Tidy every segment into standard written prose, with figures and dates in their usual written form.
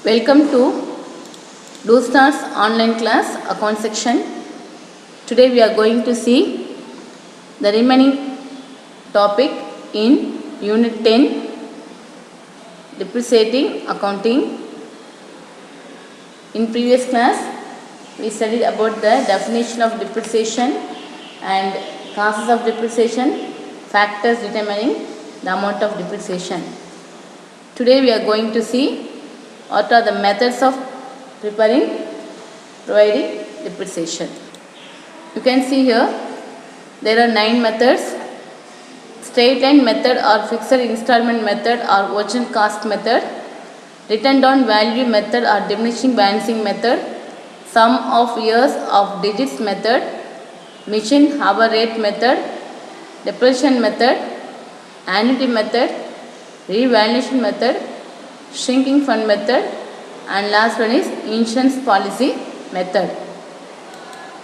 Welcome to DoStar's online class account section. Today we are going to see the remaining topic in Unit 10, Depreciating Accounting. In previous class, we studied about the definition of depreciation and causes of depreciation, factors determining the amount of depreciation. Today we are going to see what are the methods of providing depreciation. You can see here there are 9 methods: straight line method or fixed installment method or original cost method, written down value method or diminishing balancing method, sum of years of digits method, machine hour rate method, depreciation method, annuity method, revaluation method, shrinking fund method, and last one is insurance policy method.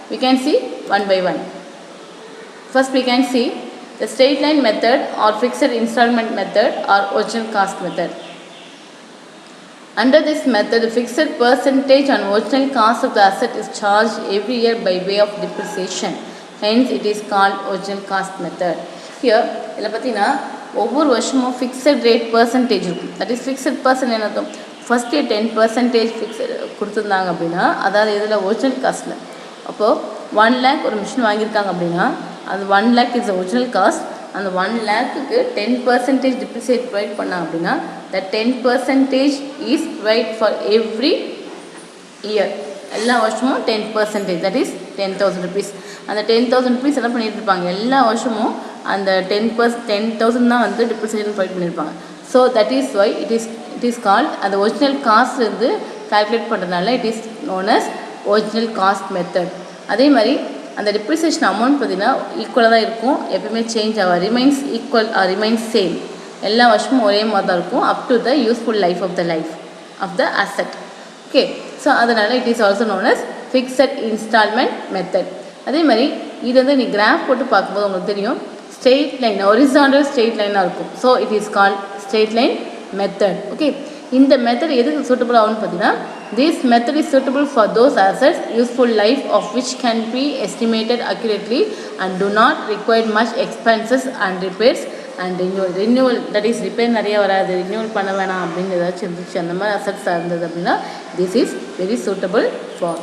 We can see one by one. First we can see the straight line method or fixed installment method or original cost method. Under this method, the fixed percentage on original cost of the asset is charged every year by way of depreciation. Hence it is called original cost method. Here இதில் பார்த்தீங்கன்னா ஒவ்வொரு வருஷமும் fixed rate percentage இருக்கும். That is fixed percent என்ன அர்த்தம்? First year 10% fixed கொடுத்துருந்தாங்க அப்படின்னா, அதாவது இதில் ஒரிஜினல் காஸ்ட்டில் அப்போது 1 lakh ஒரு மிஷின் வாங்கியிருக்காங்க அப்படின்னா அது 1 lakh இஸ் ஒரிஜினல் காஸ்ட். அந்த 1 lakhக்கு 10% டிப்ரிசியேட் ப்ரொவைட் பண்ணாங்க அப்படின்னா த 10% is provide for every year. எல்லா வருஷமும் 10%, தட் இஸ் 10,000 rupees. அந்த 10,000 rupees என்ன பண்ணிட்டு இருப்பாங்க, எல்லா வருஷமும் அந்த 10,000 தான் வந்து டிப்ரிசியேஷன் ப்ரொவைட் பண்ணியிருப்பாங்க. So that is why it is called, அந்த ஒரிஜினல் காஸ்ட் வந்து கால்குலேட் பண்ணுறதுனால it is known as original cost method. அதே மாதிரி அந்த டிப்ரிசியேஷன் அமௌண்ட் பார்த்திங்கன்னா ஈக்குவலாக தான் இருக்கும், எப்பயுமே சேஞ்ச் ஆகும், ரிமைன்ஸ் ஈக்குவல் ரிமைன்ஸ் சேம், எல்லா வருஷமும் ஒரே மாதிரி தான் இருக்கும் up to the useful life of the asset. Okay, so அதனால் it is also known as fixed installment method. அதே மாதிரி இது வந்து நீ கிராஃப் போட்டு பார்க்கும்போது உங்களுக்கு தெரியும் ஸ்ட்ரெயிட் லைன், ஹொரிசாண்டல் ஸ்ட்ரெயிட் லைனாக இருக்கும். So it is called straight line method. Okay, இந்த மெத்தட் எதுக்கு சூட்டபிள் ஆகும்னு பார்த்தீங்கன்னா, this method is suitable for those assets useful life of which can be estimated accurately and do not required much expenses and repairs and renewal. That is repair நிறைய வராது, renewal பண்ண வேணாம் அப்படின்னு ஏதாச்சும் இருந்துச்சு, அந்த மாதிரி அசட்ஸாக இருந்தது அப்படின்னா this is very suitable for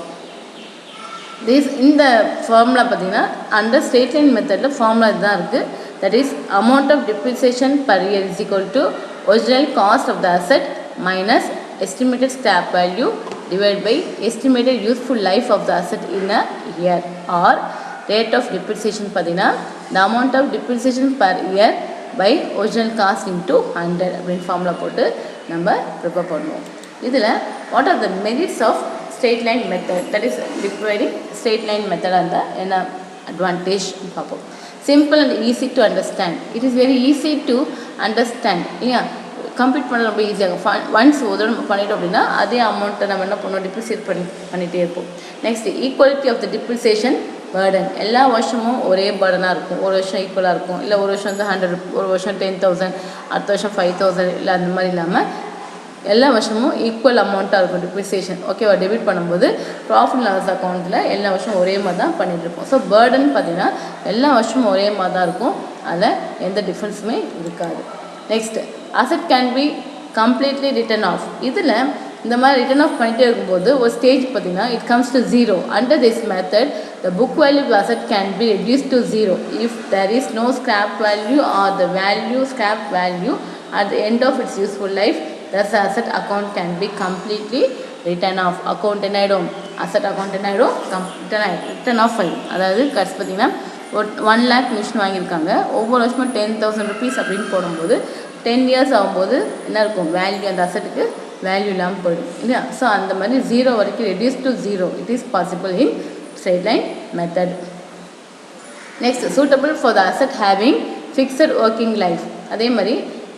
this. இந்த ஃபார்முலா பார்த்தீங்கன்னா அண்டர் ஸ்ட்ரெயிட் லைன் மெத்தடில் ஃபார்முலா இதுதான் இருக்குது. That is amount of depreciation per year is equal to original cost of the asset minus estimated scrap value divide by estimated useful life of the asset in a year. Or rate of depreciation பார்த்தீங்கன்னா the amount of depreciation per year by original cost into 100 அப்படின்னு formula போட்டு நம்ம prepare பண்ணுவோம். இதில் what are the merits of straight line method, that is dividing straight line method and the என்ன advantage பார்ப்போம். Simple and easy to understand. It is very easy to understand. இல்லையா, complete பண்ண ரொம்ப ஈஸியாக ஒன்ஸ் ஒரு நம்ம பண்ணிட்டோம் அப்படின்னா அதே அமௌண்ட்டை நம்ம என்ன பண்ணுவோம், டிப்ரிசியேட் பண்ணிகிட்டே இருப்போம். Next equality of the depreciation burden. எல்லா வருஷமும் ஒரே பேர்டனாக இருக்கும், ஒரு வருஷம் ஈக்குவலாக இருக்கும், இல்லை ஒரு வருஷம் வந்து 100, ஒரு வருஷம் 10,000, அடுத்த வருஷம் 5,000, இல்லை அந்த மாதிரி இல்லாமல் எல்லா வருஷமும் ஈக்குவல் அமௌண்ட்டாக இருக்கும் டிப்ரிசியேஷன். ஓகேவா, டெபிட் பண்ணும்போது ப்ராஃபிட் லாஸ் அக்கௌண்ட்டில் எல்லா வருஷமும் ஒரே மாதிரி தான் பண்ணிகிட்ருப்போம். ஸோ பேர்டன் பார்த்திங்கன்னா எல்லா வருஷமும் ஒரே மாதிரி தான் இருக்கும், அதில் எந்த டிஃப்ரென்ஸுமே இருக்காது. Next asset can be completely written off. இதில் இந்த மாதிரி ரிட்டன் ஆஃப் பண்ணிகிட்டே இருக்கும்போது ஒரு ஸ்டேஜ் பார்த்திங்கன்னா it comes to zero. Under this method the book value asset can be reduce to zero if there is no scrap value or the value scrap value at the end of its useful life. Thus asset account can be completely written off. Account என்ன ஆகிடும், asset account என்ன ஆகிடும், return of ஆகிடும். அதாவது cuts பார்த்திங்கன்னா ஒரு 1 lakh machine வாங்கியிருக்காங்க, ஒவ்வொரு வருஷமும் 10,000 rupees அப்படின்னு போடும்போது 10 years ஆகும்போது என்ன இருக்கும், வேல்யூ அந்த அசெட்டுக்கு வேல்யூ இல்லாமல் போயிடும் இல்லையா. ஸோ அந்த மாதிரி ஜீரோ வரைக்கும் reduce to zero it is possible in straight line method. Next suitable for the asset having fixed working life. அதே மாதிரி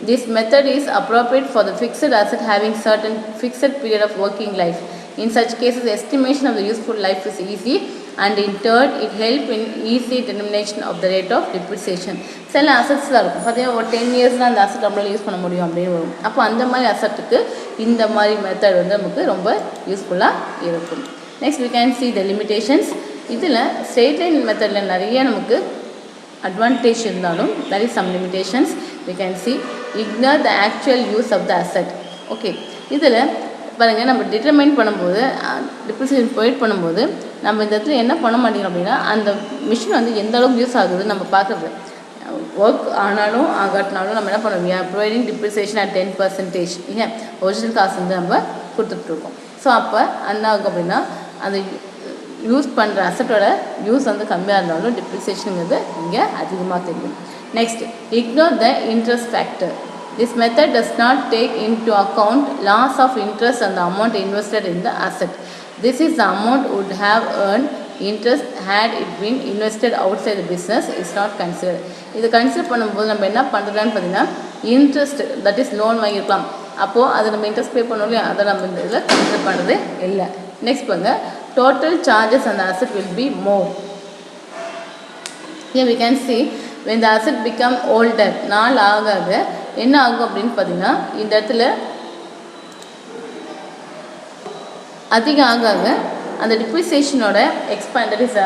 this method is appropriate for the fixed asset having certain fixed period of working life. In such cases, the estimation of the useful life is easy and in third it help in easy determination of the rate of depreciation. சில அசட்ஸில் இருக்கும் பார்த்தீங்கன்னா ஒரு 10 இயர்ஸ்னால் அந்த asset நம்மளால் use பண்ண முடியும் அப்படின்னு வரும். அப்போ அந்த மாதிரி அசட்டுக்கு இந்த மாதிரி மெத்தட் வந்து நமக்கு ரொம்ப யூஸ்ஃபுல்லாக இருக்கும். Next we can see the limitations. இதில் ஸ்ட்ரெயிட் லைன் மெத்தடில் நிறைய நமக்கு advantage இருந்தாலும் there is some limitations. We can see ignore the actual use of the asset. Okay, இதில் பாருங்கள் நம்ம டிட்டர்மைன் பண்ணும்போது டிப்ரிசியேஷன் ப்ரொவைட் பண்ணும்போது நம்ம இந்த இடத்துல என்ன பண்ண மாட்டேங்கிறோம் அப்படின்னா அந்த மிஷின் வந்து எந்த அளவுக்கு யூஸ் ஆகுதுன்னு நம்ம பார்க்குறது. ஒர்க் ஆனாலும் ஆகாட்டினாலும் நம்ம என்ன பண்ணுவோம், ப்ரொவைடிங் டிப்ரிசியேஷன் அட் 10% இல்லையா, ஒரிஜினல் காசு வந்து நம்ம கொடுத்துட்ருக்கோம். ஸோ அப்போ என்ன ஆகும் அப்படின்னா அந்த யூஸ் பண்ணுற அசட்டோட யூஸ் வந்து கம்மியாக இருந்தாலும் டிப்ரிசியேஷனுங்கிறது இங்கே அதிகமாக தெரியும். Next, ignore the interest factor. This method does not take into account loss of interest on the amount invested in the asset. This is the amount would have earned interest had it been invested outside the business is not considered. இது consider பண்ணும்போது நம்ம என்ன பண்ணுறதுன்னு பார்த்தீங்கன்னா interest that is loan வாங்கியிருக்கலாம், அப்போது அதை நம்ம interest பே பண்ணோம் இல்லையா, அதை நம்ம இந்த இதில் கன்சிடர் பண்ணுறது இல்லை. நெக்ஸ்ட் பாருங்க, டோட்டல் சார்ஜஸ் அந்த asset will be more. Here we can see when the asset become older, நாள் ஆக ஆக என்ன ஆகும் அப்படின்னு பார்த்தீங்கன்னா இந்த இடத்துல அதிகம் ஆக ஆக அந்த டிப்ரிசியேஷனோட எக்ஸ்பேண்டட் இஸ்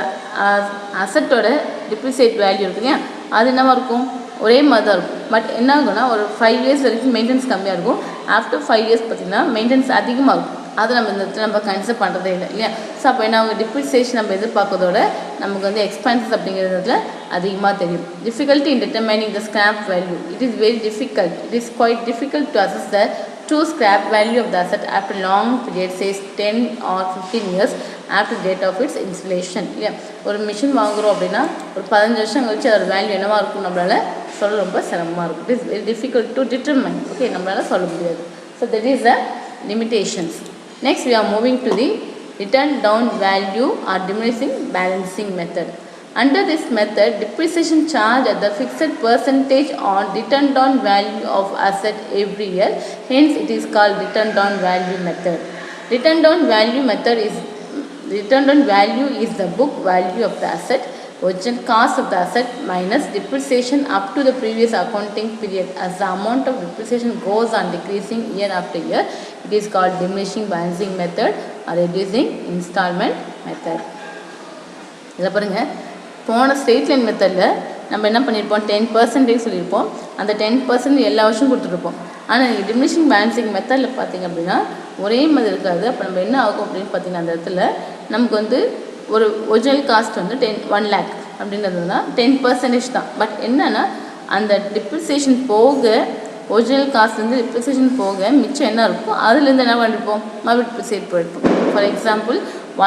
அசட்டோட டிப்ரிசியேட் வேல்யூ இருக்கு இல்லையா, அது என்னவாக இருக்கும், ஒரே மாதிரி தான் இருக்கும். பட் என்ன ஆகும்னா ஒரு 5 இயர்ஸ் வரைக்கும் மெயின்டெனன்ஸ் கம்மியாக இருக்கும். ஆஃப்டர் 5 இயர்ஸ் பார்த்திங்கன்னா மெயின்டெனன்ஸ் அதிகமாக இருக்கும். அதை நம்ம இந்த இடத்துல நம்ம கன்சிடர் பண்ணுறதே இல்லை இல்லையா. ஸோ அப்போ என்ன ஆகும், டிப்ரிசியேஷன் நம்ம எதிர்பார்க்கறதோட நமக்கு வந்து எக்ஸ்பென்சஸ் அப்படிங்கிறதுல அதிகமாக தெரியும். Difficulty in determining the scrap value. It is very difficult. It is quite difficult to assess the true scrap value of the asset after long period, says 10 or 15 years after date of its installation. இல்லையா, ஒரு machine வாங்குகிறோம் அப்படின்னா ஒரு 15 வருஷம் கழிச்சு அதோட value என்னவாக இருக்கும் நம்மளால் சொல்ல ரொம்ப சிரமமாக இருக்கும். It is very difficult to determine. Okay, நம்மளால் சொல்ல முடியாது. So that is the limitations. Next we are moving to the written down value or diminishing balancing method. Under this method, depreciation charge at the fixed percentage on written down value of asset every year. Hence, it is called written down value method. Written down value method is the book value of the asset, original cost of the asset minus depreciation up to the previous accounting period. As the amount of depreciation goes on decreasing year after year, it is called diminishing balancing method or reducing installment method. இதில் பாருங்கள், போன straight line மெத்தடில் நம்ம என்ன பண்ணியிருப்போம், 10% சொல்லியிருப்போம். அந்த 10% எல்லா வருஷம் கொடுத்துருப்போம். ஆனால் நீங்கள் டிமினிஷிங் பேலன்சிங் மெத்தடில் பார்த்திங்க அப்படின்னா ஒரே மாதிரி இருக்காது. அப்போ நம்ம என்ன ஆகும் அப்படின்னு பார்த்திங்கன்னா அந்த இடத்துல நமக்கு வந்து ஒரு ஒரிஜினல் காஸ்ட் வந்து 1 lakh அப்படின்றதுனா 10% தான். பட் என்னென்னா அந்த டிப்ரிசியேஷன் போக ஒரிஜினல் காஸ்ட் வந்து டிப்ரிசியேஷன் போக மிச்சம் என்ன இருக்கும் அதுலேருந்து என்ன பண்ணியிருப்போம், மறுபடியும் டிப்ரிசியேட் போயிருப்போம். For example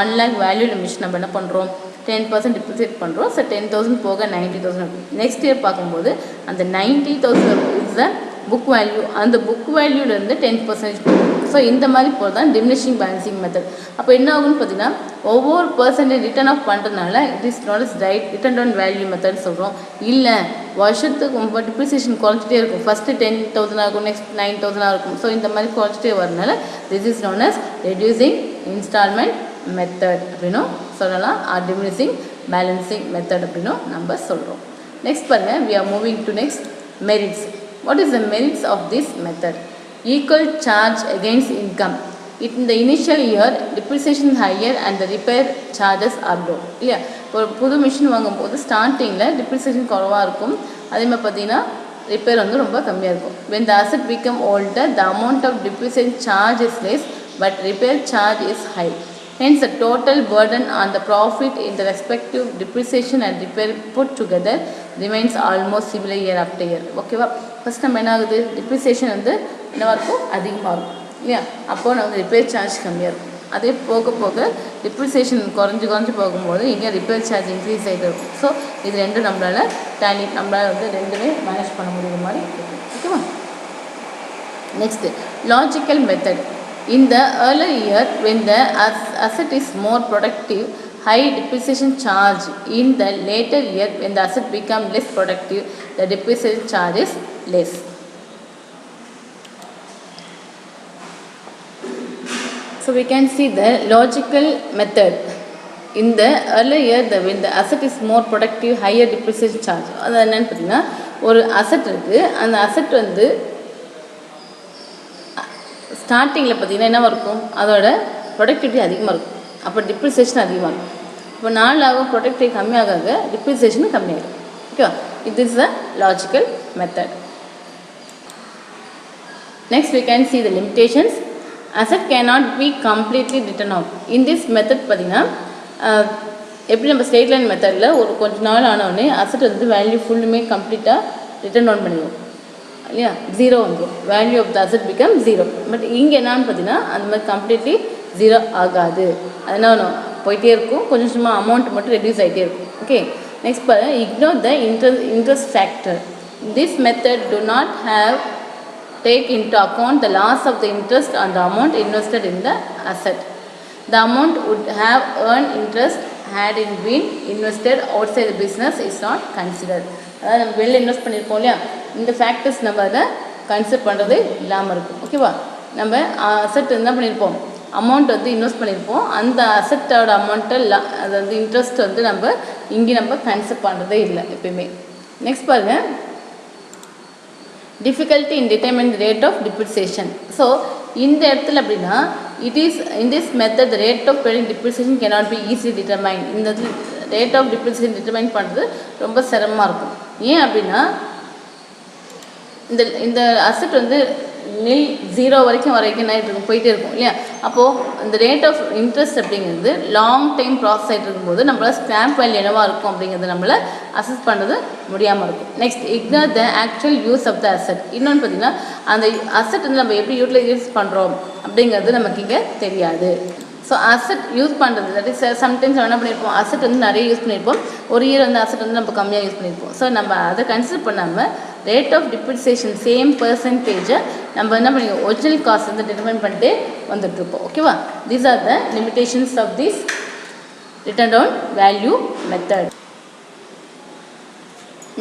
1 lakh value machine நம்ம என்ன பண்ணுறோம், 10% டிப்ரிசியேட் பண்ணுறோம். ஸோ 10,000 போக 90,000 இருக்கும். நெக்ஸ்ட் இயர் பார்க்கும்போது அந்த 90,000 இஸ் த புக் வேல்யூ. அந்த புக் வேல்யூலேருந்து 10% போகும். ஸோ இந்த மாதிரி போகிறது தான் டிமினிஷிங் பேலன்சிங் மெத்தட். அப்போ என்ன ஆகுன்னு பார்த்தீங்கன்னா ஒவ்வொரு பர்சன்டேஜ் ரிட்டர்ன் ஆஃப் பண்ணுறதுனால it is not is right return down value method சொல்கிறோம். இல்லை வருஷத்துக்கு ரொம்ப டிப்ரிசியேஷன் குறைச்சிட்டே இருக்கும். ஃபஸ்ட்டு 10,000 இருக்கும், நெக்ஸ்ட் 9,000 இருக்கும். ஸோ இந்த மாதிரி குறைச்சிட்டே வரதுனால this is known as reducing installment method அப்படின்னும் சொல்லலாம். ஆர் டிமினிஷிங் பேலன்சிங் மெத்தட் அப்படின்னும் நம்ம சொல்கிறோம். நெக்ஸ்ட் பாருங்கள், we are moving to next merits. What is the merits of this method? Equal charge against income. In the initial year, depreciation is higher and the repair charges are low. இல்லையா, இப்போ புது machine வாங்கும்போது ஸ்டார்டிங்கில் depreciation குறவாக இருக்கும். அதே மாதிரி பார்த்தீங்கன்னா repair வந்து ரொம்ப கம்மியாக இருக்கும். when the asset become older, the amount of depreciation charge is less but repair charge is high. Hence, the total burden on the profit in the respective depreciation and repair put together remains almost similar year after year. ஓகேவா, first நம்ம என்ன ஆகுது, depreciation வந்து என்னவாக இருக்கும், அதிகமாக இருக்கும் இல்லையா. அப்போது நமக்கு ரிப்பேர் சார்ஜ் கம்மியாக இருக்கும். அதே போக போக டிப்ரிசியேஷன் குறைஞ்சி போகும்போது இங்கே ரிப்பேர் சார்ஜ் இன்க்ரீஸ் ஆகிட்டு இருக்கும். ஸோ இது ரெண்டும் நம்மளால் வந்து ரெண்டுமே மேனேஜ் பண்ண முடியுற மாதிரி இருக்கும். ஓகேவா. Next logical method. In the earlier year, when the asset is more productive, high depreciation charge. In the later year, when the asset become less productive, the depreciation charge is less. So we can see the logical method. in the earlier year when the asset is more productive, higher depreciation charge. அது என்னன்னு பார்த்தீங்கன்னா ஒரு asset இருக்குது, அந்த asset வந்து ஸ்டார்டிங்கில் பார்த்தீங்கன்னா என்ன இருக்கும், அதோட ப்ரொடக்டிவிட்டி அதிகமாக இருக்கும், அப்போ டிப்ரிசியேஷன் அதிகமாக இருக்கும். இப்போ நாளாக ப்ரொடக்டிவிட்டி கம்மியாக டிப்ரிசியேஷனும் கம்மியாகிடும். ஓகேவா, இது is a logical method. Next we can see the limitations. Asset cannot be completely written off. In this method பார்த்தீங்கன்னா எப்படி நம்ம ஸ்ட்ரெயிட் லைன் மெத்தடில் ஒரு கொஞ்ச நாள் ஆனவுடனே அசெட் வந்து வேல்யூ ஃபுல்லுமே கம்ப்ளீட்டாக ரிட்டர்ன் டவுன் பண்ணிடுவோம் இல்லையா, ஜீரோ வந்துடும், value of the asset become zero. But இங்கே என்னான்னு பார்த்தீங்கன்னா அந்த மாதிரி கம்ப்ளீட்லி ஜீரோ ஆகாது, அதனால் போயிட்டே இருக்கும், கொஞ்சம் சும்மா அமௌண்ட் மட்டும் ரெடியூஸ் ஆகிட்டே இருக்கும். ஓகே, நெக்ஸ்ட் பாருங்க, ignore the interest factor. This method to not have take into account the loss of the interest on the amount invested in the asset. The amount would have earned interest had it been invested outside the business is not considered. அதாவது நம்ம வெளில invest பண்ணியிருப்போம் இல்லையா, இந்த factors நம்ம அதை consider பண்ணுறது இல்லாமல் இருக்கும். ஓகேவா, நம்ம அசெட் என்ன பண்ணியிருப்போம், அமௌண்ட் வந்து இன்வெஸ்ட் பண்ணியிருப்போம், அந்த அசெட்டோட அமௌண்ட்டை அது வந்து இன்ட்ரெஸ்ட் வந்து நம்ம இங்கே நம்ம கன்சிடர் பண்ணுறதே இல்லை எப்பயுமே. நெக்ஸ்ட் பாருங்கள், difficulty in determining the rate of depreciation. So இந்த இடத்துல அப்படின்னா it is in this method the rate of depreciation cannot be easily determined. இந்த rate of depreciation determine பண்ணுறது ரொம்ப சிரமமாக இருக்கும். ஏன் அப்படின்னா இந்த அசெட் வந்து ஜீரோ வரைக்கும் என்ன ஆகிட்டு இருக்கும், போயிட்டே இருக்கும் இல்லையா. அப்போது இந்த ரேட் ஆஃப் இன்ட்ரெஸ்ட் அப்படிங்கிறது லாங் டைம் ப்ராசஸ் ஆகிட்டு இருக்கும்போது நம்மளால் ஸ்கிராப் வேல்யூ என்னவாக இருக்கும் அப்படிங்கிறது நம்மளால் அசஸ் பண்ணுறது முடியாமல் இருக்கும். Next, ignore the actual use of the asset. இன்னொன்று பார்த்தீங்கன்னா அந்த அசெட் வந்து நம்ம எப்படி யூட்டிலைஸ் பண்ணுறோம் அப்படிங்கிறது நமக்கு இங்கே தெரியாது. ஸோ அசெட் யூஸ் பண்ணுறது தட் இஸ் சம்டைம்ஸ் என்ன பண்ணியிருப்போம், அசெட் வந்து நிறைய யூஸ் பண்ணியிருப்போம், ஒரு இயர் வந்து அசெட் வந்து நம்ம கம்மியாக யூஸ் பண்ணியிருப்போம். ஸோ நம்ம அதை கன்சிடர் பண்ணாமல் ரேட் ஆஃப் டிப்ரிசியேஷன் சேம் பர்சன்டேஜை நம்ம என்ன பண்ணிக்கோ ஒரிஜினல் காஸ்ட் வந்து டிட்டர்மைன் பண்ணிட்டு வந்துட்டுருப்போம். ஓகேவா, these are the limitations of this written down value method.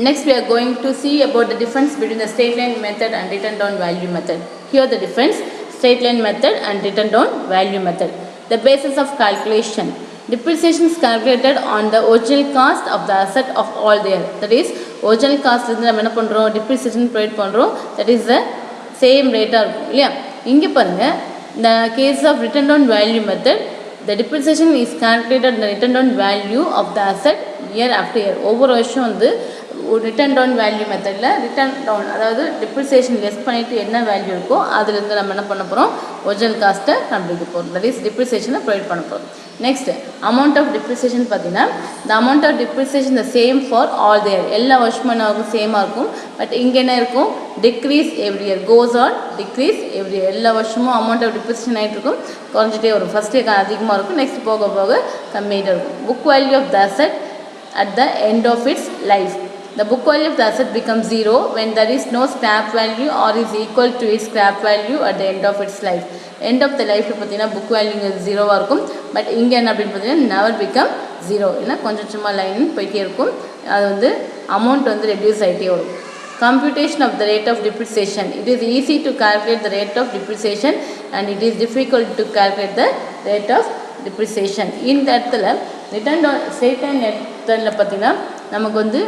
Next we are going to see about the difference between the straight line method and written down value method. Here the difference, straight line method and written down value method. The basis of calculation. Depreciation is calculated on the original cost of the asset of all there. That is, original cost வந்து நம்ம என்ன பண்ணுறோம், depreciation provide பண்ணுறோம், that is the same ரேட்டாக இருக்கும் இல்லையா. இங்கே பாருங்கள், the case of written down value method, the depreciation is calculated on the written down value of the asset year after year. ஒவ்வொரு வருஷம் வந்து ரிட்டன் டவுன் வேல்யூ மெத்தடில் ரிட்டன் டவுன், அதாவது டிப்ரிசியேஷன் லெஸ் பண்ணிவிட்டு என்ன வேல்யூ இருக்கோ அதுலேருந்து நம்ம என்ன பண்ண போகிறோம், ஒரிஜினல் காஸ்ட்டை கண்டுபிடிக்க போகிறோம், தட் இஸ் டிப்ரிசியேஷனை ப்ரொவைட் பண்ண போகிறோம். நெக்ஸ்ட், அமௌண்ட் ஆஃப் டிப்ரிசியேஷன் பார்த்தீங்கன்னா the amount of depreciation the same for all there, எல்லா வருஷமும் என்ன ஆகும், சேமாக இருக்கும். பட் இங்கே என்ன இருக்கும், decrease every year, goes on decrease every year. எல்லா வருஷமும் அமௌண்ட் ஆஃப் டிப்ரிசியேஷன் ஆகிட்டு இருக்கும், குறைஞ்சிட்டே வரும். ஃபஸ்ட்டே அதிகமாக இருக்கும், நெக்ஸ்ட் போக போக கம்மியாகிட்டே இருக்கும். Book value of the asset at the end of its life. The book value of the asset becomes zero when there is no scrap value or is equal to its scrap value at the end of its life. End of the life பார்த்தீங்கன்னா book வேல்யூங்க ஜீரோவாக இருக்கும். But இங்கே என்ன அப்படின்னு பார்த்தீங்கன்னா never become zero, ஏன்னா கொஞ்சம் சும்மா லைன் போயிட்டே இருக்கும், அது வந்து அமௌண்ட் வந்து ரெடியூஸ் ஆகிட்டே வரும். Computation of the rate of depreciation. It is easy to calculate the rate of depreciation and it is difficult to calculate the rate of depreciation. இந்த இடத்துல ரிட்டர்ன் ஸ்ட்ரெயிட் லைன் மெத்தடில் பார்த்தீங்கன்னா நமக்கு வந்து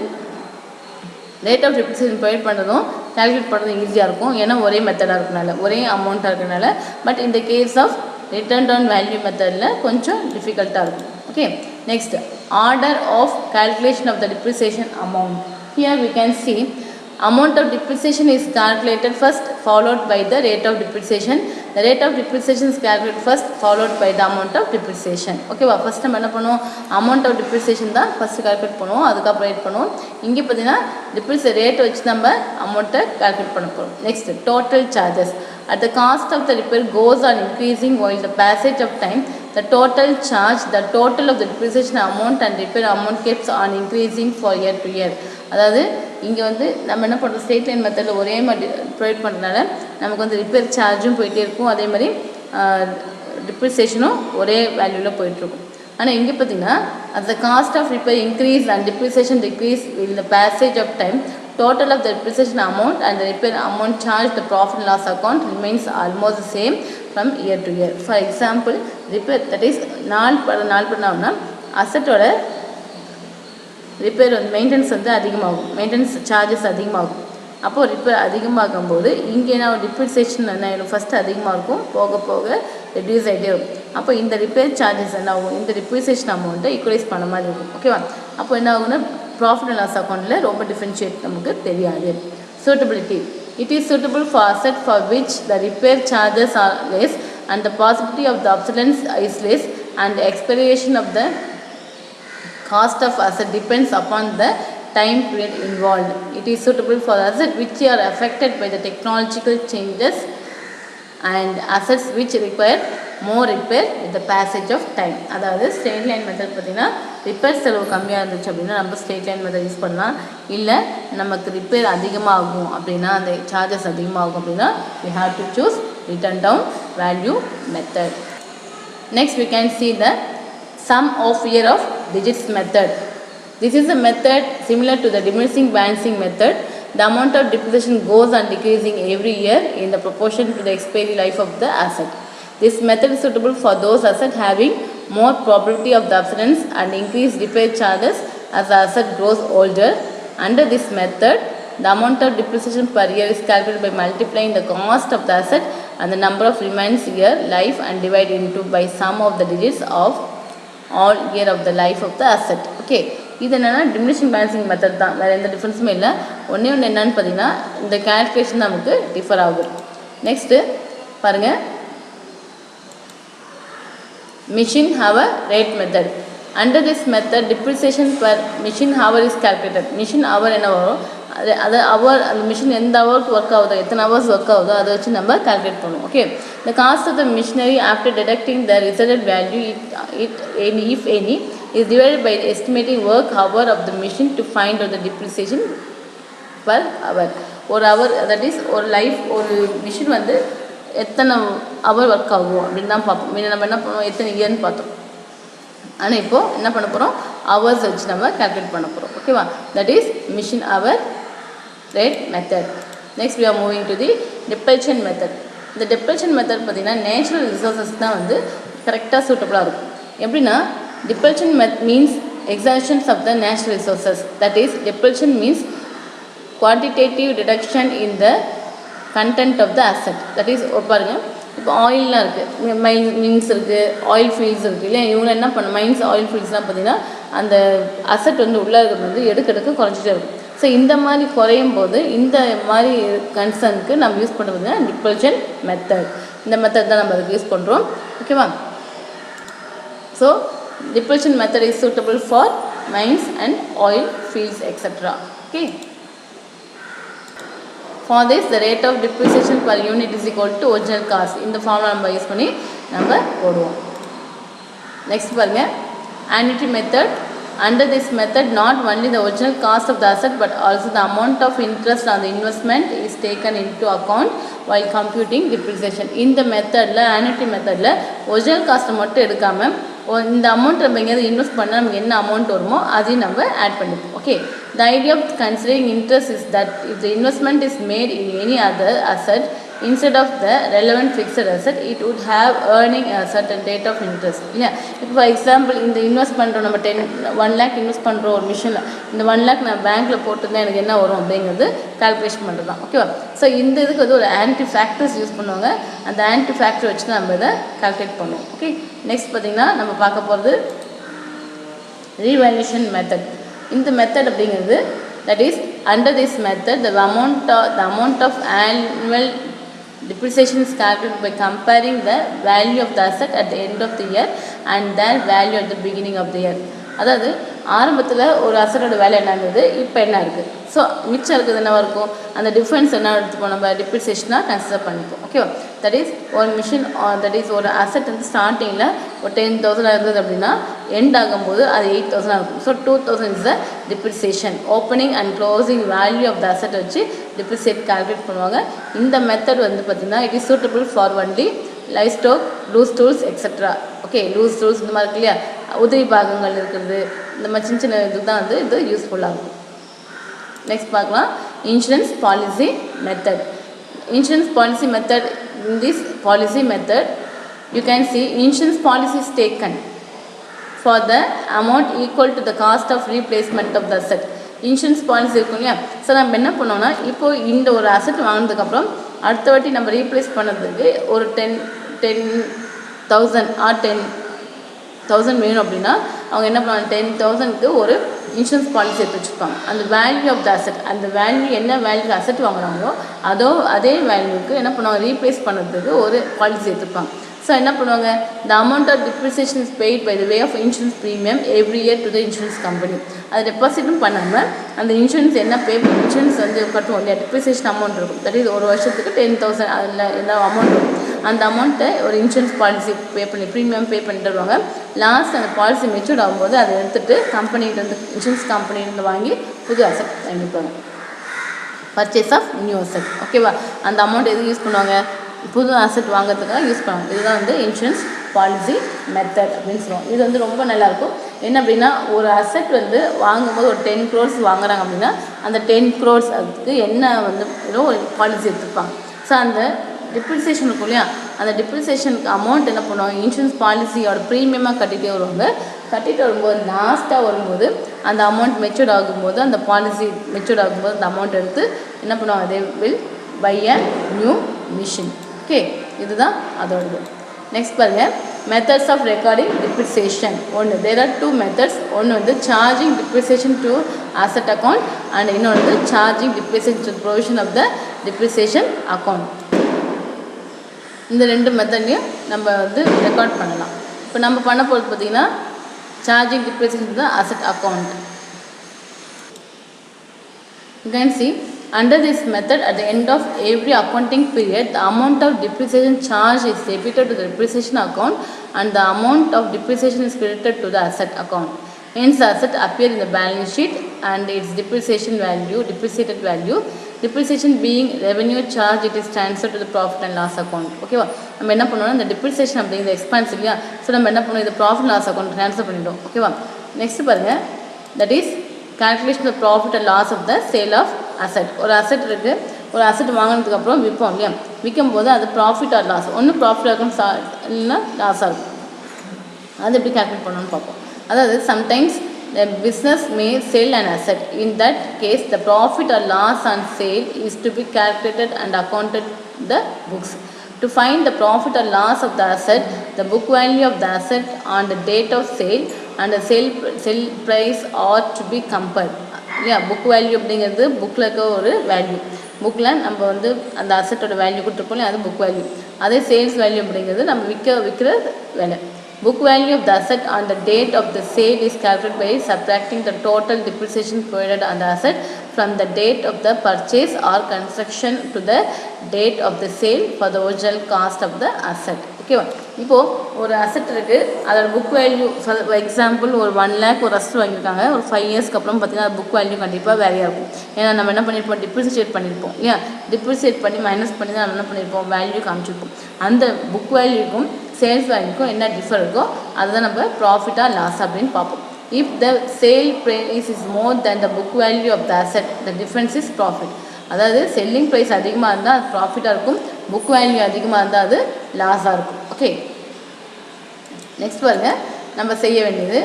ரேட் ஆஃப் டிப்ரிசியேஷன் ப்ரொவைட் பண்ணுறதும் calculate பண்ணுறதும் ஈஸியாக இருக்கும், ஏன்னா ஒரே மெத்தடாக இருக்கனால, ஒரே அமௌண்ட்டாக இருக்கனால. பட் இந்த case of return down value மெத்தடில் கொஞ்சம் டிஃபிகல்ட்டாக இருக்கும். Okay, next, order of calculation of the depreciation amount. Here we can see amount of depreciation is calculated first followed by the rate of depreciation. The rate of depreciation is calculated first followed by the amount of depreciation. ஓகேவா, first நம்ம என்ன பண்ணுவோம், amount of depreciation தான் first calculate பண்ணுவோம், அதுக்கப்புறம் rate பண்ணுவோம். இங்கே பார்த்தீங்கன்னா ரேட் வச்சு நம்ம அமௌண்ட்டை கால்குலேட் பண்ண போகிறோம். Next, total charges. At the cost of the repair goes on increasing while the passage of time, the total charge, the total of the depreciation amount and repair amount keeps on increasing for year to year. அதாவது இங்கே வந்து நம்ம என்ன பண்ணுறோம், straight line மெத்தடில் ஒரே மாதிரி provide பண்ணுறதுனால நமக்கு வந்து ரிப்பேர் சார்ஜும் போயிட்டே இருக்கும், அதே மாதிரி டிப்ரிசியேஷனும் ஒரே வேல்யூவில் போயிட்டுருக்கும். ஆனால் இங்கே பார்த்தீங்கன்னா at the cost of repair increase and depreciation decrease with the passage of time, total of the depreciation amount and the repair amount charged the profit and loss account remains almost the same from year to year. For example, repair, that is நாள் பண்ணோம்னா அசட்டோட repair வந்து maintenance வந்து அதிகமாகும், maintenance charges அதிகமாகும். அப்போது repair அதிகமாகும் போது இங்கே நான் டிப்ரிசியேஷன் என்ன ஆகிடும், ஃபஸ்ட்டு அதிகமாக இருக்கும், போக போக ரெடியூஸ் ஆகிட்டே இருக்கும். அப்போ இந்த ரிப்பேர் சார்ஜஸ் என்ன ஆகும், இந்த டிப்ரிசியேஷன் அமௌண்ட்டை ஈக்குவலைஸ் பண்ண மாதிரி இருக்கும். ஓகேவா? அப்போ என்ன ஆகும்னா ப்ராஃபிட் அண்ட் லாஸ் அக்கௌண்ட்டில் ரொம்ப டிஃப்ரென்ஷியேட் நமக்கு தெரியாது. Suitability. It is suitable for asset for which the repair charges are less and the possibility of the obsolescence is less and the expiration of the cost of asset depends upon the time period involved. It is suitable for assets which are affected by the technological changes and assets which require more repair with the passage of time. அதாவது straight line method பார்த்திங்கன்னா repair செலவு கம்மியாக இருந்துச்சு அப்படின்னா நம்ம straight line method use பண்ணலாம். இல்லை நமக்கு ரிப்பேர் அதிகமாகும் அப்படின்னா அந்த சார்ஜஸ் அதிகமாகும் அப்படின்னா we have to choose written down value method. Next we can see the sum of year of digits method. This is a method similar to the diminishing balancing method. The amount of depreciation goes on decreasing every year in the proportion to the expiry life of the asset. This method is suitable for those assets having more probability of the obsolescence and increased repair charges as the asset grows older. Under this method, the amount of depreciation per year is calculated by multiplying the cost of the asset and the number of remaining year life and divided into by sum of the digits of all year of the life of the asset. Okay, இது என்னென்னா diminishing balancing method தான், வேறு எந்த டிஃப்ரென்ஸுமே இல்லை. ஒன்று என்னென்னு பார்த்தீங்கன்னா இந்த கேல்குலேஷன் நமக்கு டிஃபர் ஆகும். நெக்ஸ்ட்டு பாருங்கள், machine hour rate method. Under this method depreciation per machine hour is calculated. machine hour என்ன வரும், அது ஹவர், அந்த மிஷின் எந்த ஹவருக்கு ஒர்க் ஆகுதோ, எத்தனை ஹவர்ஸ் ஒர்க் ஆகுதோ அதை வச்சு நம்ம கால்குலேட் பண்ணுவோம். Okay, the cost of the machinery after deducting the resultant value if any is divided by estimating work hour of the machine to find out the depreciation per hour. ஒரு hour, that is ஒரு life, ஒரு machine வந்து எத்தனை hour work ஆகும் அப்படின்னு தான் பார்ப்போம். முன்ன நம்ம என்ன பண்ணுவோம், எத்தனை இயர்னு பார்த்தோம். ஆனால் இப்போது என்ன பண்ண போகிறோம், ஹவர்ஸ் வச்சு நம்ம கால்குலேட் பண்ண போகிறோம். ஓகேவா? That is machine hour rate method. Next we are moving to the depletion method. இந்த depletion மெத்தட் பார்த்திங்கன்னா நேச்சுரல் ரிசோர்ஸஸ் தான் வந்து கரெக்டாக சூட்டபுளாக இருக்கும். எப்படின்னா depletion means exhaustions of the natural resources. That is depletion means quantitative reduction in the content of the asset. That is பாருங்கள், இப்போ ஆயிலெலாம் இருக்குது, மீன்ஸ் இருக்குது, ஆயில் ஃபீல்ட்ஸ் இருக்குது இல்லை, இவங்க என்ன பண்ண மைன்ஸ் ஆயில் ஃபீல்ட்ஸ்லாம் பார்த்திங்கன்னா அந்த அசட் வந்து உள்ளே இருக்கிறது வந்து எடுக்க குறைஞ்சிட்டே இருக்கும். ஸோ இந்த மாதிரி குறையும் போது இந்த மாதிரி கன்சர்னுக்கு நம்ம யூஸ் பண்ணுறது டிப்ளஷன் மெத்தட். இந்த மெத்தட் தான் நம்ம அதுக்கு யூஸ் பண்ணுறோம். ஓகேவா? So depletion method is suitable for mines and oil fields etcetera. Okay, for this the rate of depreciation per unit is equal to original cost. இந்த ஃபார்முலா நம்ம use பண்ணி நம்ம போடுவோம். நெக்ஸ்ட் பாருங்கள், annuity method. Under this method not only the original cost of the asset but also the amount of interest on the investment is taken into account while computing depreciation. இந்த மெத்தடில், annuity மெத்தடில் original காஸ்ட்டை மட்டும் எடுக்காமல் இந்த amount நம்ம எங்கேயாவது invest பண்ணால் நமக்கு என்ன அமௌண்ட் வருமோ அதையும் நம்ம ஆட் பண்ணிப்போம். Okay, the idea of considering interest is that if the investment is made in any other asset instead of the relevant fixed asset, it would have earning a certain rate of interest. இல்லையா? இப்போ for example இந்த invest பண்ணுறோம், நம்ம 1 lakh invest பண்ணுறோம் ஒரு மிஷினில், இந்த 1 lakh நான் பேங்க்கில் போட்டுருந்தேன், எனக்கு என்ன வரும் அப்படிங்கிறது கால்குலேஷன் பண்ணுறது தான். ஓகேவா? ஸோ இந்த இதுக்கு வந்து ஒரு ஆன்டி ஃபேக்டர்ஸ் யூஸ் பண்ணுவாங்க, அந்த ஆன்டி ஃபேக்டர் வச்சு நம்ம இதை கால்குலேட் பண்ணுவோம். ஓகே, நெக்ஸ்ட் பார்த்திங்கன்னா நம்ம பார்க்க போகிறது ரீவேல்யூஷன் மெத்தட். இந்த மெத்தட் அப்படிங்கிறது, that is under this method the amount of annual depreciation is calculated by comparing the value of the asset at the end of the year and their value at the beginning of the year. அதாவது ஆரம்பத்தில் ஒரு அசட்டோட வேலை என்ன இருந்தது, இப்போ என்ன இருக்குது, so மிச்சம் இருக்குது என்னவாக இருக்கும், அந்த டிஃப்ரென்ஸ் என்ன எடுத்துப்போம், நம்ம டிப்ரிசியேஷனாக கன்சிடர் பண்ணிப்போம். ஓகேவா? தட் இஸ் ஒரு மிஷின், தட் இஸ் ஒரு அசட் வந்து ஸ்டார்டிங்கில் ஒரு 10,000 இருந்தது அப்படின்னா எண்ட் ஆகும்போது அது 8,000 இருக்கும். So 2,000 is the depreciation. Opening and closing value of the asset வச்சு டிப்ரிசியேட் கால்குலேட் பண்ணுவாங்க. இந்த மெத்தட் வந்து பார்த்திங்கன்னா it is suitable for only life stock, loose tools etcetera. Okay, loose tools இந்த மாதிரி இருக்கு இல்லையா, உதவி பாகங்கள் இருக்கிறது, இந்த மாதிரி சின்ன சின்ன இது தான் வந்து இது யூஸ்ஃபுல்லாக இருக்கும். நெக்ஸ்ட் பார்க்கலாம், insurance policy method. Insurance policy method, in this policy method you can see insurance policy is taken for the amount equal to the cost of replacement of the asset. Insurance policy இருக்கும் இல்லையா. So நம்ம என்ன பண்ணோம்னா இப்போது இந்த ஒரு asset வாங்கினதுக்கப்புறம் அடுத்த வாட்டி நம்ம ரீப்ளேஸ் பண்ணுறதுக்கு ஒரு 10,000 ஆர் 10,000 வேணும் அப்படின்னா அவங்க என்ன பண்ணுவாங்க, 10,000க்கு ஒரு இன்சூரன்ஸ் பாலிசி எடுத்து வச்சுருப்பாங்க. அந்த வேல்யூ ஆஃப் த அசட், அந்த வேல்யூ என்ன வேல்யூ அசட் வாங்குறாங்களோ அதே வேல்யூக்கு என்ன பண்ணுவாங்க, ரீப்ளேஸ் பண்ணுறதுக்கு ஒரு பாலிசி எடுத்துருப்பாங்க. ஸோ என்ன பண்ணுவாங்க, the amount of depreciation is paid by the way of insurance premium every year to the insurance company. அது டெபாசிட்டும் பண்ணாமல் அந்த இன்சூரன்ஸ் என்ன இன்சூரன்ஸ் வந்து கட்டுவோம் இல்லையா, டிப்ரிசியேஷன் அமௌண்ட் இருக்கும். தட் இஸ் ஒரு வருஷத்துக்கு 10,000 அதில் என்ன அமௌண்ட் இருக்கும், அந்த அமௌண்ட்டை ஒரு இன்சூரன்ஸ் பாலிசி ப்ரீமியம் பே பண்ணிட்டு வருவாங்க. லாஸ்ட் அந்த பாலிசி மெச்சூர்ட் ஆகும்போது அதை எடுத்துகிட்டு கம்பெனிகிட்டேருந்து இன்சூரன்ஸ் கம்பெனிலேருந்து வாங்கி புது அசட் வாங்கிப்பாங்க. Purchase of new asset. ஓகேவா, அந்த அமௌண்ட் எதுக்கு யூஸ் பண்ணுவாங்க, புது அசட் வாங்கிறதுக்காக யூஸ் பண்ணுவாங்க. இதுதான் வந்து இன்சூரன்ஸ் பாலிசி மெத்தட் அப்படின்னு சொல்லுவோம். இது வந்து ரொம்ப நல்லாயிருக்கும். என்ன அப்படின்னா ஒரு அசட் வந்து வாங்கும்போது ஒரு 10 crores வாங்குறாங்க அப்படின்னா அந்த 10 crores அதுக்கு என்ன வந்து ஏதோ ஒரு பாலிசி எடுத்துருப்பாங்க. ஸோ அந்த டிப்ரிசியேஷன் இருக்கும் இல்லையா, அந்த டிப்ரிசியேஷனுக்கு அமௌண்ட் என்ன பண்ணுவாங்க, இன்சூரன்ஸ் பாலிசியோட ப்ரீமியமாக கட்டிகிட்டே வருவாங்க. கட்டிட்டு வரும்போது லாஸ்ட்டாக வரும்போது அந்த அமௌண்ட் மெச்சூர்ட் ஆகும்போது, அந்த பாலிசி மெச்சூர்ட் ஆகும்போது அந்த அமௌண்ட் எடுத்து என்ன பண்ணுவாங்க, they will buy a new machine. Okay, இதுதான் அதோடது. நெக்ஸ்ட் பாருங்கள், மெத்தட்ஸ் ஆஃப் ரெக்கார்டிங் டிப்ரிசியேஷன். ஒன்று, தேர் ஆர் 2 methods. ஒன்று வந்து charging depreciation to asset account and இன்னொன்று வந்து charging depreciation to provision of the depreciation account. இந்த 2 மெத்தட்லையும் நம்ம வந்து ரெக்கார்ட் பண்ணலாம். இப்போ நம்ம பண்ண போகிறது பார்த்திங்கன்னா charging depreciation to the asset account. You can see under this method at the end of every accounting period the amount of depreciation charge is debited to the depreciation account and the amount of depreciation is credited to the asset account. Hence the asset appear in the balance sheet and its depreciated value, depreciation being revenue charge, it is transferred to the profit and loss account. ஓகேவா, நம்ம என்ன பண்ணுவோம்னா இந்த depreciation அப்படிங்கிற expense இல்லையா, so நம்ம என்ன பண்ணுவோம், இது ப்ராஃபிட் லாஸ் அக்கௌண்ட் ட்ரான்ஸ்ஃபர் பண்ணிவிடும். ஓகேவா, நெக்ஸ்ட் பாருங்கள், that is calculation of profit and loss of the sale of asset. ஒரு அசட் இருக்குது, ஒரு அசட் வாங்கினதுக்கப்புறம் விற்போம் இல்லையா, விற்கும் போது அது ப்ராஃபிட் ஆர் லாஸ், ஒன்று ப்ராஃபிட்டாக இருக்கும் இல்லைன்னா லாஸாக இருக்கும். அது எப்படி கால்குலேட் பண்ணணும்னு பார்ப்போம். அதாவது sometimes the business may sell an asset. In that case the profit or loss on sale is to be calculated and accounted the books. To find the profit or loss of the asset, the book value of the asset on the date of sale and the sale price ought to be compared. இல்லையா, book value அப்படிங்கிறது புக்கில் இருக்க ஒரு value. புக்கில் நம்ம வந்து அந்த அசட்டோட value கொடுத்துருப்போம் இல்லையா, அது புக் வேல்யூ. அதே சேல்ஸ் வேல்யூ அப்படிங்கிறது நம்ம விற்கிற வேலை. Book value of the asset on the date of the sale is calculated by subtracting the total depreciation provided on the asset from the date of the purchase or construction to the date of the sale for the original cost of the asset. ஓகேவா, இப்போது ஒரு asset இருக்குது, அதோட book value for example ஒரு 1 lakh ஒரு asset வாங்கியிருக்காங்க. ஒரு 5 yearsக்கு அப்புறம் பார்த்திங்கன்னா புக் வேல்யூ கண்டிப்பாக வேறையாக இருக்கும். ஏன்னா நம்ம என்ன பண்ணியிருப்போம், டிப்ரிசியேட் பண்ணியிருப்போம் இல்லையா, டிப்ரிசியேட் பண்ணி மைனஸ் பண்ணி தான் நம்ம என்ன பண்ணியிருப்போம், வேல்யூ காமிச்சிருப்போம். அந்த புக் வேல்யூக்கும் சேல்ஸ் வேல்யூக்கும் என்ன டிஃபர் இருக்கோ அதுதான் நம்ம ப்ராஃபிட்டாக லாஸ் அப்படின்னு பார்ப்போம். If the sale price is more than the book value of the asset, the difference is profit. அதாவது செல்லிங் ப்ரைஸ் அதிகமாக இருந்தால் அது ப்ராஃபிட்டாக இருக்கும், புக் வேல்யூ அதிகமாக இருந்தால் அது லாஸாக இருக்கும். ஓகே, நெக்ஸ்ட் பாருங்கள், நம்ம செய்ய வேண்டியது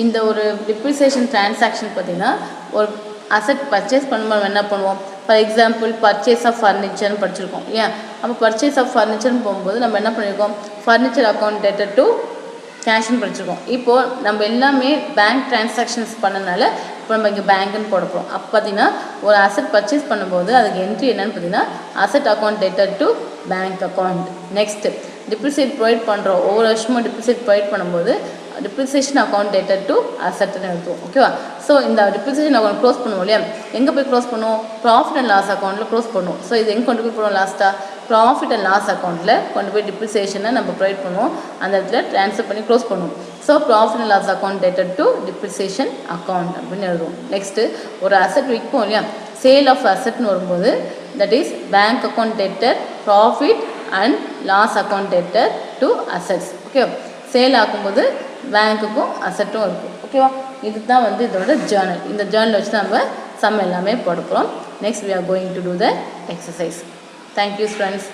இந்த ஒரு டிப்ரிசியேஷன் டிரான்சாக்ஷன் பார்த்திங்கன்னா ஒரு அசட் பர்ச்சேஸ் பண்ணும்போது என்ன பண்ணுவோம், ஃபார் எக்ஸாம்பிள் பர்ச்சேஸ் ஆஃப் ஃபர்னிச்சர்னு படிச்சிருக்கோம் இல்லையா. அப்போ பர்ச்சேஸ் ஆஃப் ஃபர்னிச்சர்னு போகும்போது நம்ம என்ன பண்ணியிருக்கோம், ஃபர்னிச்சர் அக்கௌண்ட் டேட்டட் டு கேஷ்னு படிச்சிருக்கோம். இப்போது நம்ம எல்லாமே பேங்க் டிரான்சாக்ஷன்ஸ் பண்ணனால இப்போ நம்ம இங்கே பேங்க்குன்னு போட போகிறோம். அப்போ பார்த்திங்கன்னா ஒரு அசட் பர்ச்சேஸ் பண்ணும்போது அதுக்கு என்ட்ரி என்னென்னு பார்த்தீங்கன்னா asset account dated to bank account. Next depreciate provide பண்ணுறோம், ஒவ்வொரு வருஷமும் டிப்ரிசியேட் ப்ரொவைட் பண்ணும்போது டிப்ரிசியேஷன் அக்கௌண்ட் டேட்டட் டு அசட்னு எழுதுவோம். ஓகேவா, ஸோ இந்த டிப்ரிசியேஷன் அக்கௌண்ட் க்ளோஸ் பண்ணுவோம் இல்லையா, எங்கே போய் க்ளோஸ் பண்ணுவோம், ப்ராஃபிட் அண்ட் லாஸ் அக்கௌண்ட்டில் க்ளோஸ் பண்ணுவோம். ஸோ இது எங்கே கொண்டு போய் போடுவோம், லாஸ்ட்டாக ப்ராஃபிட் அண்ட் லாஸ் அக்கௌண்ட்டில் கொண்டு போய் டிப்ரிசியேஷனை நம்ம ப்ரொவைட் பண்ணுவோம், அந்த இடத்துல ட்ரான்ஸ்ஃபர் பண்ணி க்ளோஸ் பண்ணுவோம். So profit and loss account dated to depreciation account அப்படின்னு எழுதுவோம். நெக்ஸ்ட்டு ஒரு அசட் விற்போம் இல்லையா, சேல் ஆஃப் அசட்னு வரும்போது that is bank account dated profit and loss account dated to assets. ஓகேவா, சேல் ஆக்கும்போது பேங்க்குக்கும் அசட்டும் இருக்கும். ஓகேவா, இதுதான் வந்து இதோட ஜேர்னல். இந்த ஜேர்னல் வச்சு நம்ம சம் எல்லாமே போட போகிறோம். Next we are going to do the exercise. Thank you friends.